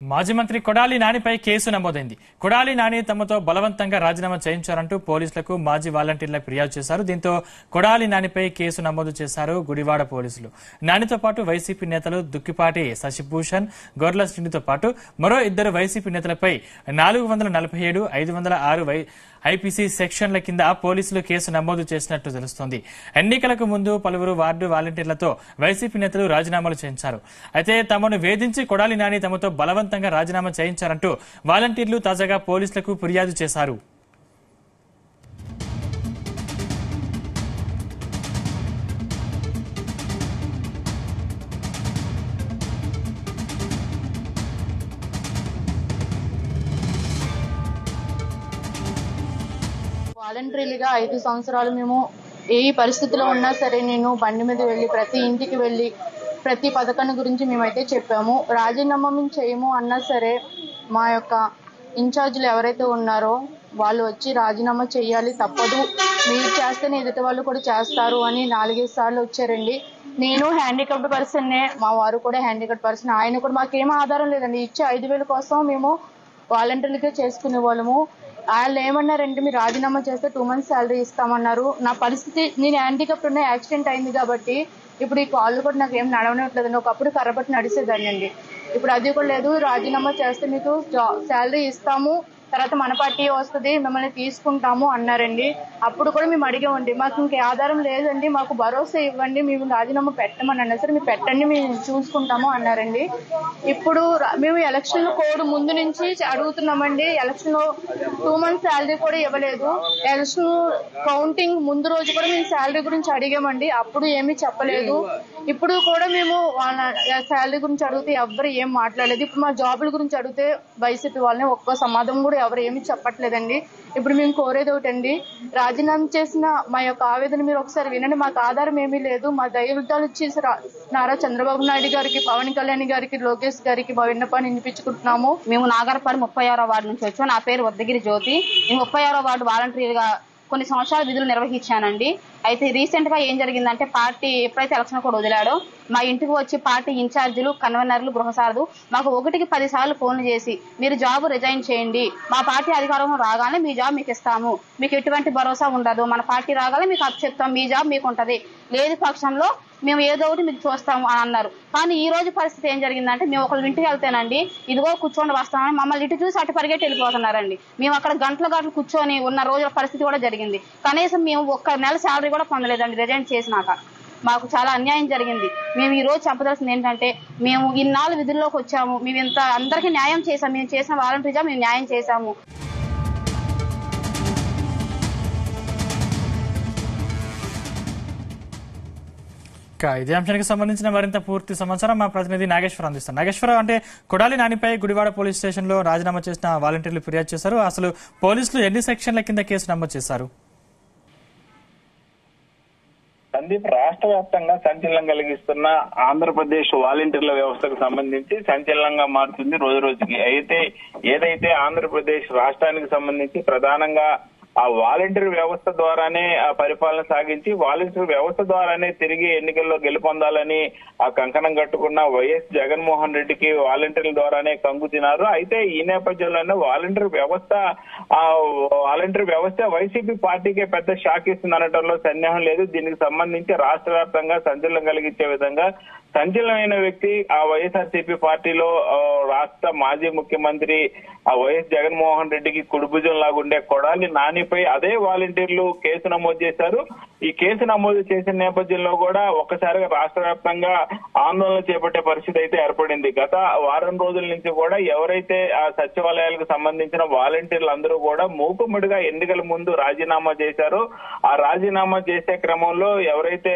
మాజీ మంత్రి కొడాలి నానిపై కేసు నమోదైంది. కొడాలి నాని తమతో బలవంతంగా రాజీనామా చేయించారంటూ పోలీసులకు మాజీ వాలంటీర్ల ఫిర్యాదు చేశారు. దీంతో కొడాలి నానిపై కేసు నమోదు చేశారు గుడివాడ పోలీసులు. నానితో పాటు వైసీపీ నేతలు దుక్కిపాటి శశిభూషణ్, గొర్ల శ్రీనితో పాటు మరో ఇద్దరు వైసీపీ నేతలపై 447, 506 ఐపీసీ సెక్షన్ల కింద పోలీసులు కేసు నమోదు చేసినట్టు తెలుస్తోంది. ఎన్నికలకు ముందు పలువురు వార్డు వాలంటీర్లతో వైసీపీ నేతలు రాజీనామాలు చేయించారు. అయితే తమను వేధించి కొడాలి నాని తమతో బలవంతంగా రాజీనామా చేయించారంటూ వాలంటీర్లు తాజాగా పోలీసులకు ఫిర్యాదు చేశారు. వాలంటరీలుగా 5 సంవత్సరాలు మేము ఏ పరిస్థితిలో ఉన్నా సరే నేను బండి మీద వెళ్ళి ప్రతి ఇంటికి వెళ్ళి ప్రతి పథకాన్ని గురించి మేమైతే చెప్పాము. రాజీనామా మేము చేయము అన్నా సరే మా యొక్క ఇన్ఛార్జీలు ఎవరైతే ఉన్నారో వాళ్ళు వచ్చి రాజీనామా చేయాలి, తప్పదు, మీరు చేస్తేనే ఎదుటి వాళ్ళు కూడా చేస్తారు అని 4-5 సార్లు వచ్చారండి. నేను హ్యాండిక్యాప్డ్ పర్సన్నే, మా వారు కూడా హ్యాండిక్యాప్డ్ పర్సన్. ఆయన కూడా మాకేం ఆధారం లేదండి. ఇచ్చే 5,000 కోసం మేము వాలంటీర్లకే చేసుకునే వాళ్ళము. వాళ్ళు ఏమన్నారంటే మీరు రాజీనామా చేస్తే 2 months శాలరీ ఇస్తామన్నారు. నా పరిస్థితి, నేను హ్యాండిక్యాప్డ్ ఉన్న యాక్సిడెంట్ అయింది కాబట్టి ఇప్పుడు ఈ కాళ్ళు కూడా నాకు ఏం నడవనట్లేదండి. ఒకప్పుడు కర్రపట్టి నడిచేదాన్ని అండి, ఇప్పుడు అది కూడా లేదు. రాజీనామా చేస్తే మీకు శాలరీ ఇస్తాము, తర్వాత మన పార్టీ వస్తుంది, మిమ్మల్ని తీసుకుంటాము అన్నారండి. అప్పుడు కూడా మేము అడిగామండి, మాకు ఇంకే ఆధారం లేదండి, మాకు భరోసా ఇవ్వండి, మేము రాజీనామా పెట్టమని అన్నారు. సరే మీరు పెట్టండి, మేము చూసుకుంటాము అన్నారండి. ఇప్పుడు మేము ఎలక్షన్ కోడ్ ముందు నుంచి అడుగుతున్నామండి. ఎలక్షన్ లో 2 months శాలరీ కూడా ఇవ్వలేదు. ఎలక్షన్ కౌంటింగ్ ముందు రోజు కూడా మేము శాలరీ గురించి అడిగామండి, అప్పుడు ఏమీ చెప్పలేదు. ఇప్పుడు కూడా మేము వాళ్ళ శాలరీ గురించి అడిగితే ఎవరు ఏం మాట్లాడలేదు. ఇప్పుడు మా జాబుల గురించి అడిగితే వైసీపీ వాళ్ళని ఒక్క సమాధానం కూడా ఎవరు ఏమి చెప్పట్లేదండి. ఇప్పుడు మేము కోరేది ఒకటండి, రాజీనామా చేసిన మా యొక్క ఆవేదన మీరు ఒకసారి వినండి. మాకు ఆధారం ఏమీ లేదు. మా దైవతాలు ఇచ్చేసి నారా చంద్రబాబు నాయుడు గారికి, పవన్ కళ్యాణ్ గారికి, లోకేష్ గారికి మా విన్నపాన్ని వినిపించుకుంటున్నాము. మేము నాగర్పల్లి 36వ వార్డు నుంచి వచ్చాం. నా పేరు వద్దగిరి జ్యోతి. నేను 36వ వార్డు వాలంటీర్గా కొన్ని సంవత్సరాల విధులు నిర్వహించానండి. అయితే రీసెంట్ గా ఏం జరిగిందంటే, పార్టీ ఎప్పుడైతే ఎలక్షన్ కూడా వదిలాడో మా ఇంటికి వచ్చి పార్టీ ఇన్ఛార్జీలు, కన్వీనర్లు, గృహసారథు మాకు 1కి 10 సార్లు ఫోన్లు చేసి మీరు జాబ్ రిజైన్ చేయండి, మా పార్టీ అధికారం రాగానే మీ జాబ్ మీకు ఇస్తాము, మీకు ఎటువంటి భరోసా ఉండదు, మన పార్టీ రాగానే మీకు అప్పచెప్తాం, మీ జాబ్ మీకు ఉంటది, లేదు పక్షంలో మేము ఏదో ఒకటి మీకు చూస్తాము అని అన్నారు. కానీ ఈ రోజు పరిస్థితి ఏం జరిగిందంటే, మేము ఒకళ్ళు ఇంటికి వెళ్తేనండి ఇదిగో కూర్చొని వస్తామని మమ్మల్ని ఇటు చూసి అటు పరిగెట్టి వెళ్ళిపోతున్నారండి. మేము అక్కడ గంటలు కూర్చొని ఉన్న రోజుల పరిస్థితి కూడా జరిగింది. కనీసం మేము 1 నెల శాలరీ కూడా పొందలేదండి రిజైన్ చేసినాక. మాకు చాలా అన్యాయం జరిగింది. మేము ఈ రోజు చెప్పదలసింది ఏంటంటే, మేము ఇన్నాళ్ళు విధుల్లోకి వచ్చాము, మేము ఇంత అందరికీ న్యాయం చేసాము, మేము చేసిన వాలంటీర్గా మేము న్యాయం చేశాము. ఇదే అంశానికి సంబంధించిన మరింత పూర్తి సమాచారం మా ప్రతినిధి నాగేశ్వరరావు అందిస్తారు. నాగేశ్వరరావు, అంటే కొడాలి నానిపై గుడివాడ పోలీస్ స్టేషన్ లో రాజీనామా చేసిన వాలంటీర్లు ఫిర్యాదు చేశారు. అసలు పోలీసులు ఎన్ని సెక్షన్ల కింద కేసు నమోదు చేశారు? సందీప్, రాష్ట్ర వ్యాప్తంగా సంచలనం కలిగిస్తున్న ఆంధ్రప్రదేశ్ వాలంటీర్ల వ్యవస్థకు సంబంధించి సంచలనంగా మారుతుంది రోజు రోజుకి. అయితే ఏదైతే ఆంధ్రప్రదేశ్ రాష్ట్రానికి సంబంధించి ప్రధానంగా ఆ వాలంటీర్ వ్యవస్థ ద్వారానే ఆ పరిపాలన సాగించి వాలంటీర్ వ్యవస్థ ద్వారానే తిరిగి ఎన్నికల్లో గెలుపొందాలని ఆ కంకణం కట్టుకున్న వైఎస్ జగన్మోహన్ రెడ్డికి వాలంటీర్ల ద్వారానే కంగు తినారు. అయితే ఈ నేపథ్యంలోనే వాలంటీర్ వ్యవస్థ వైసీపీ పార్టీకే పెద్ద షాక్ ఇస్తుంది అనడంలో సందేహం లేదు. దీనికి సంబంధించి రాష్ట్ర వ్యాప్తంగా సంచలనం కలిగించే విధంగా సంచలనమైన వ్యక్తి ఆ వైఎస్ఆర్సీపీ పార్టీలో రాష్ట్ర మాజీ ముఖ్యమంత్రి ఆ వైఎస్ జగన్మోహన్ రెడ్డికి కుడిభుజం లాగుండే కొడాలి నానిపై అదే వాలంటీర్లు కేసు నమోదు చేశారు. ఈ కేసు నమోదు చేసిన నేపథ్యంలో కూడా ఒక్కసారిగా రాష్ట్ర వ్యాప్తంగా ఆందోళన చేపట్టే పరిస్థితి అయితే ఏర్పడింది. గత వారం రోజుల నుంచి కూడా ఎవరైతే ఆ సచివాలయాలకు సంబంధించిన వాలంటీర్లు అందరూ కూడా మూకుమ్మడిగా ఎన్నికల ముందు రాజీనామా చేశారో, ఆ రాజీనామా చేసే క్రమంలో ఎవరైతే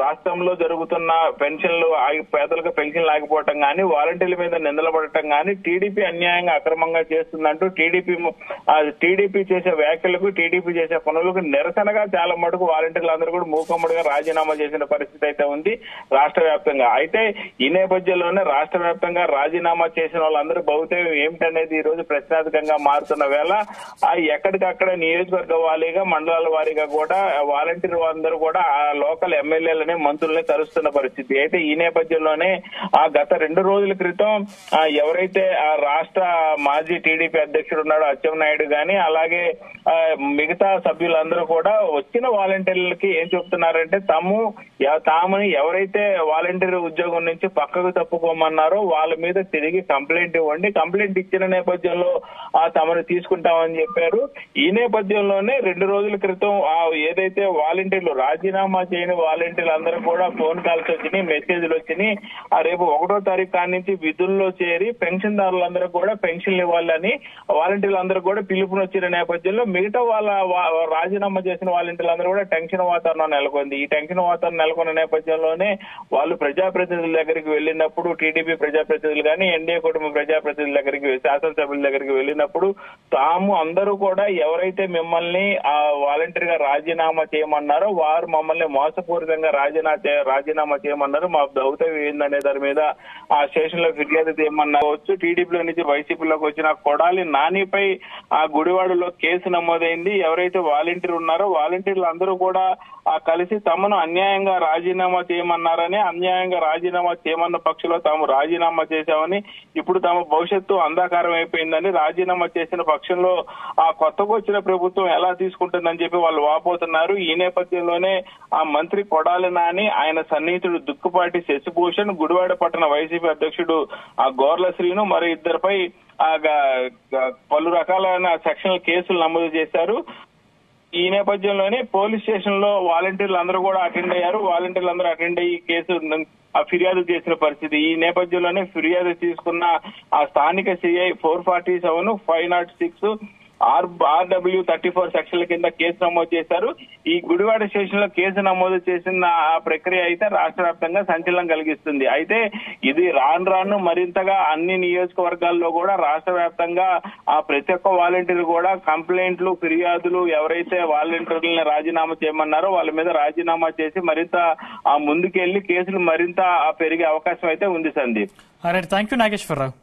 రాష్ట్రంలో జరుగుతున్న పెన్షన్లు పేదలకు పెన్షన్లు ఆగిపోవటం కానీ, వాలంటీర్ల మీద నిందలు పడటం కానీ, టీడీపీ అన్యాయంగా అక్రమంగా చేస్తుందంటూ టీడీపీ చేసే వ్యాఖ్యలకు, టీడీపీ చేసే పనులకు నిరసనగా చాలా మటుకు వాలంటీర్లు అందరూ కూడా మూకమ్మడిగా రాజీనామా చేసిన పరిస్థితి అయితే ఉంది రాష్ట్ర వ్యాప్తంగా. అయితే ఈ నేపథ్యంలోనే రాష్ట్ర వ్యాప్తంగా రాజీనామా చేసిన వాళ్ళందరూ భౌతికం ఏమిటనేది ఈ రోజు ప్రశ్నార్థకంగా మారుతున్న వేళ ఎక్కడికక్కడ నియోజకవర్గ వారీగా, మండలాల వారీగా కూడా వాలంటీర్ అందరూ కూడా ఆ లోకల్ ఎమ్మెల్యేలని మంత్రుల్ని కలుస్తున్న పరిస్థితి. అయితే ఈ నేపథ్యంలోనే గత 2 రోజుల క్రితం ఎవరైతే ఆ రాష్ట్ర మాజీ టీడీపీ అధ్యక్షుడు ఉన్నాడో అచ్చెన్నాయుడు గాని అలాగే మిగతా సభ్యులందరూ కూడా వచ్చిన వాలంటీర్లకి ఏం చెప్తున్నారంటే తామని ఎవరైతే వాలంటీర్ ఉద్యోగం నుంచి పక్కకు తప్పుకోమన్నారో వాళ్ళ మీద తిరిగి కంప్లైంట్ ఇవ్వండి, కంప్లైంట్ ఇచ్చిన నేపథ్యంలో తమను తీసుకుంటామని చెప్పారు. ఈ నేపథ్యంలోనే 2 రోజుల క్రితం ఏదైతే వాలంటీర్లు రాజీనామా చేయని వాలంటీర్లు అందరూ కూడా ఫోన్ కాల్స్ వచ్చినాయి, మెసేజ్లు వచ్చినాయి. రేపు 1వ తారీఖు కాడి నుంచి విధుల్లో చేరి పెన్షన్దారులందరూ కూడా పెన్షన్లు ఇవ్వాలని వాలంటీర్లందరూ కూడా పిలుపునొచ్చిన నేపథ్యంలో మిగతా వాళ్ళ రాజీనామా చేసిన వాలంటీర్లందరూ కూడా టెన్షన్ వాతావరణం నెలకొంది. ఈ టెన్షన్ వాతావరణం నెలకొన్న నేపథ్యంలోనే వాళ్ళు ప్రజాప్రతినిధుల దగ్గరికి వెళ్ళినప్పుడు, టీడీపీ ప్రజాప్రతినిధులు కానీ ఎన్డీఏ కుటుంబ ప్రజాప్రతినిధుల దగ్గరికి, శాసనసభ్యుల దగ్గరికి వెళ్ళినప్పుడు అందరూ కూడా ఎవరైతే మిమ్మల్ని వాలంటీర్ గా రాజీనామా చేయమన్నారో వారు మమ్మల్ని మోసపూరితంగా రాజీనామా చేయమన్నారు, మా దౌత్యం ఏందనే దాని మీద ఆ స్టేషన్ లో ఫిర్యాదు చేయమన్నారు. టీడీపీలో నుంచి వైసీపీలోకి వచ్చిన కొడాలి నానిపై గుడివాడలో కేసు నమోదైంది. ఎవరైతే వాలంటీర్ ఉన్నారో వాలంటీర్లు అందరూ కూడా కలిసి తమను అన్యాయంగా రాజీనామా చేయమన్నారని, అన్యాయంగా రాజీనామా చేయమన్న పక్షంలో తాము రాజీనామా చేశామని, ఇప్పుడు తమ భవిష్యత్తు అంధకారం అయిపోయిందని, రాజీనామా చేసిన పక్షంలో కొత్తగా వచ్చిన ప్రభుత్వం ఎలా తీసుకుంటుందని చెప్పి వాళ్ళు వాపోతున్నారు. ఈ నేపథ్యంలోనే మంత్రి కొడాలి నాని, ఆయన సన్నిహితుడు దుక్కుపాటి శశిభూషణ్, గుడివాడ పట్టణ వైసీపీ అధ్యక్షుడు గోర్ల శ్రీను మరి ఇద్దరిపై పలు రకాలైన సెక్షన్ల కేసులు నమోదు చేశారు. ఈ నేపథ్యంలోనే పోలీస్ స్టేషన్ లో వాలంటీర్లు అందరూ కూడా అటెండ్ అయ్యారు. వాలంటీర్లు అందరూ అటెండ్ అయ్యి కేసు ఫిర్యాదు చేసిన పరిస్థితి. ఈ నేపథ్యంలోనే ఫిర్యాదు తీసుకున్న స్థానిక సిఐ 447, 506 RW 34 సెక్షన్ల కింద కేసు నమోదు చేశారు. ఈ గుడివాడ స్టేషన్ లో కేసు నమోదు చేసిన ప్రక్రియ అయితే రాష్ట్ర వ్యాప్తంగా సంచలనం కలిగిస్తుంది. అయితే ఇది రాను మరింతగా అన్ని నియోజకవర్గాల్లో కూడా రాష్ట్ర వ్యాప్తంగా ప్రతి ఒక్క వాలంటీర్ కూడా కంప్లైంట్లు, ఫిర్యాదులు ఎవరైతే వాలంటీర్లను రాజీనామా చేయమన్నారో వాళ్ళ మీద రాజీనామా చేసి మరింత ముందుకెళ్లి కేసులు మరింత పెరిగే అవకాశం అయితే ఉంది సందీప్. Thank you Nageswararao.